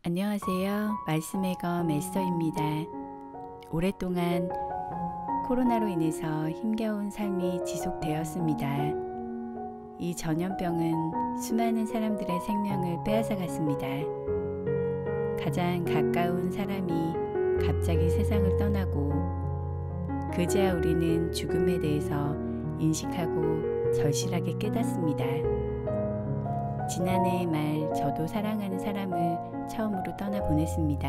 안녕하세요. 말씀의 검 에스더입니다. 오랫동안 코로나로 인해서 힘겨운 삶이 지속되었습니다. 이 전염병은 수많은 사람들의 생명을 빼앗아갔습니다. 가장 가까운 사람이 갑자기 세상을 떠나고 그제야 우리는 죽음에 대해서 인식하고 절실하게 깨닫습니다. 지난해 말 저도 사랑하는 사람을 처음으로 떠나보냈습니다.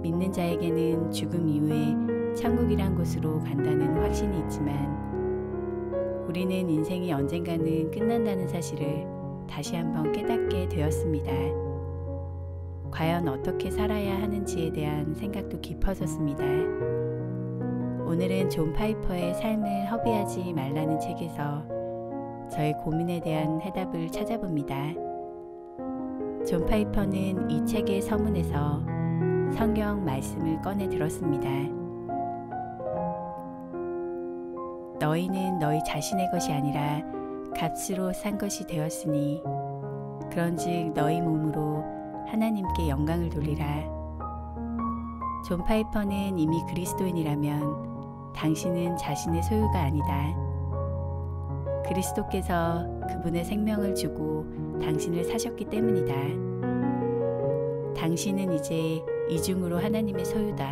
믿는 자에게는 죽음 이후에 천국이란 곳으로 간다는 확신이 있지만 우리는 인생이 언젠가는 끝난다는 사실을 다시 한번 깨닫게 되었습니다. 과연 어떻게 살아야 하는지에 대한 생각도 깊어졌습니다. 오늘은 존 파이퍼의 삶을 허비하지 말라는 책에서 저의 고민에 대한 해답을 찾아봅니다. 존 파이퍼는 이 책의 서문에서 성경 말씀을 꺼내 들었습니다. 너희는 너희 자신의 것이 아니라 값으로 산 것이 되었으니 그런즉 너희 몸으로 하나님께 영광을 돌리라. 존 파이퍼는 이미 그리스도인이라면 당신은 자신의 소유가 아니다. 그리스도께서 그분의 생명을 주고 당신을 사셨기 때문이다. 당신은 이제 이중으로 하나님의 소유다.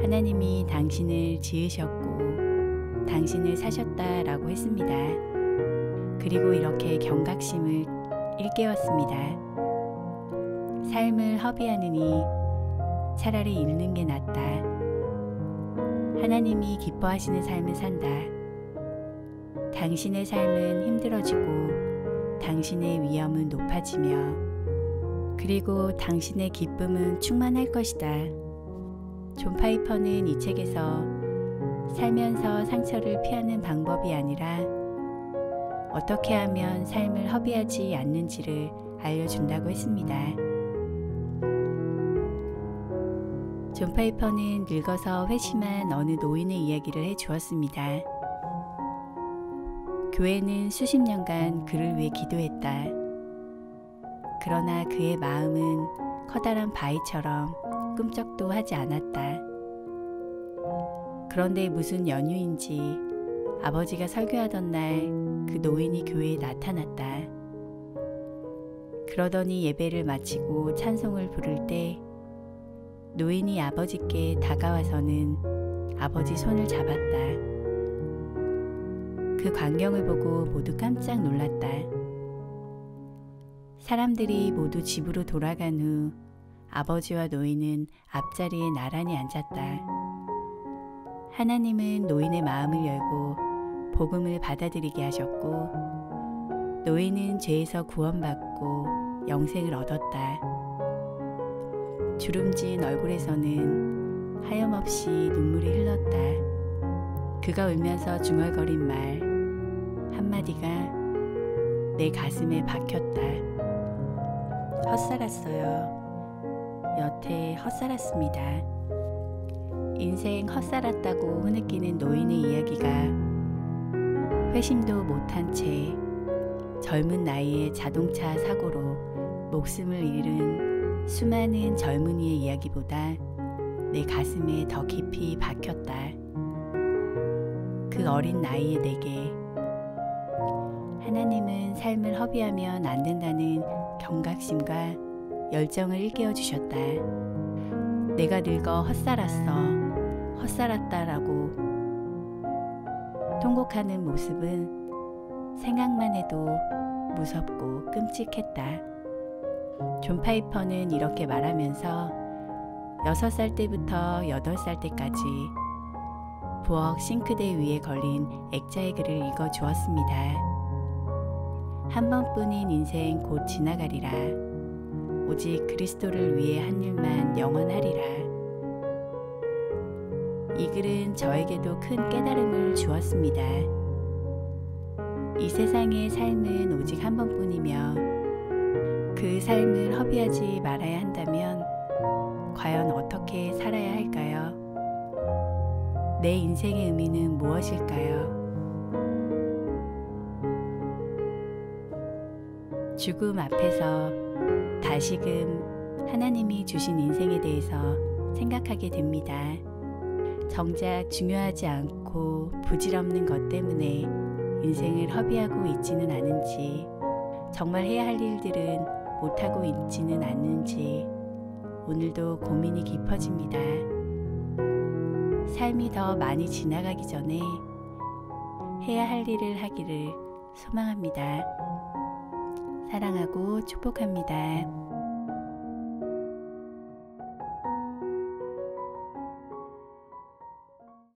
하나님이 당신을 지으셨고 당신을 사셨다라고 했습니다. 그리고 이렇게 경각심을 일깨웠습니다. 삶을 허비하느니 차라리 잃는 게 낫다. 하나님이 기뻐하시는 삶을 산다. 당신의 삶은 힘들어지고 당신의 위험은 높아지며 그리고 당신의 기쁨은 충만할 것이다. 존 파이퍼는 이 책에서 살면서 상처를 피하는 방법이 아니라 어떻게 하면 삶을 허비하지 않는지를 알려준다고 했습니다. 존 파이퍼는 늙어서 회심한 어느 노인의 이야기를 해주었습니다. 교회는 수십 년간 그를 위해 기도했다. 그러나 그의 마음은 커다란 바위처럼 꿈쩍도 하지 않았다. 그런데 무슨 연유인지 아버지가 설교하던 날 그 노인이 교회에 나타났다. 그러더니 예배를 마치고 찬송을 부를 때 노인이 아버지께 다가와서는 아버지 손을 잡았다. 그 광경을 보고 모두 깜짝 놀랐다. 사람들이 모두 집으로 돌아간 후 아버지와 노인은 앞자리에 나란히 앉았다. 하나님은 노인의 마음을 열고 복음을 받아들이게 하셨고 노인은 죄에서 구원받고 영생을 얻었다. 주름진 얼굴에서는 하염없이 눈물이 흘렀다. 그가 울면서 중얼거린 말 한마디가 내 가슴에 박혔다. 헛살았어요. 여태 헛살았습니다. 인생 헛살았다고 흐느끼는 노인의 이야기가 회심도 못한 채 젊은 나이에 자동차 사고로 목숨을 잃은 수많은 젊은이의 이야기보다 내 가슴에 더 깊이 박혔다. 그 어린 나이의 내게 하나님은 삶을 허비하면 안 된다는 경각심과 열정을 일깨워 주셨다. 내가 늙어 헛살았어, 헛살았다라고 통곡하는 모습은 생각만 해도 무섭고 끔찍했다. 존 파이퍼는 이렇게 말하면서 6살 때부터 8살 때까지 부엌 싱크대 위에 걸린 액자의 글을 읽어주었습니다. 한 번뿐인 인생 곧 지나가리라. 오직 그리스도를 위해 한 일만 영원하리라. 이 글은 저에게도 큰 깨달음을 주었습니다. 이 세상의 삶은 오직 한 번뿐이며 그 삶을 허비하지 말아야 한다면 과연 어떻게 살아야 할까요? 내 인생의 의미는 무엇일까요? 죽음 앞에서 다시금 하나님이 주신 인생에 대해서 생각하게 됩니다. 정작 중요하지 않고 부질없는 것 때문에 인생을 허비하고 있지는 않은지, 정말 해야 할 일들은 못하고 있지는 않는지 오늘도 고민이 깊어집니다. 삶이 더 많이 지나가기 전에 해야 할 일을 하기를 소망합니다. 사랑하고 축복합니다.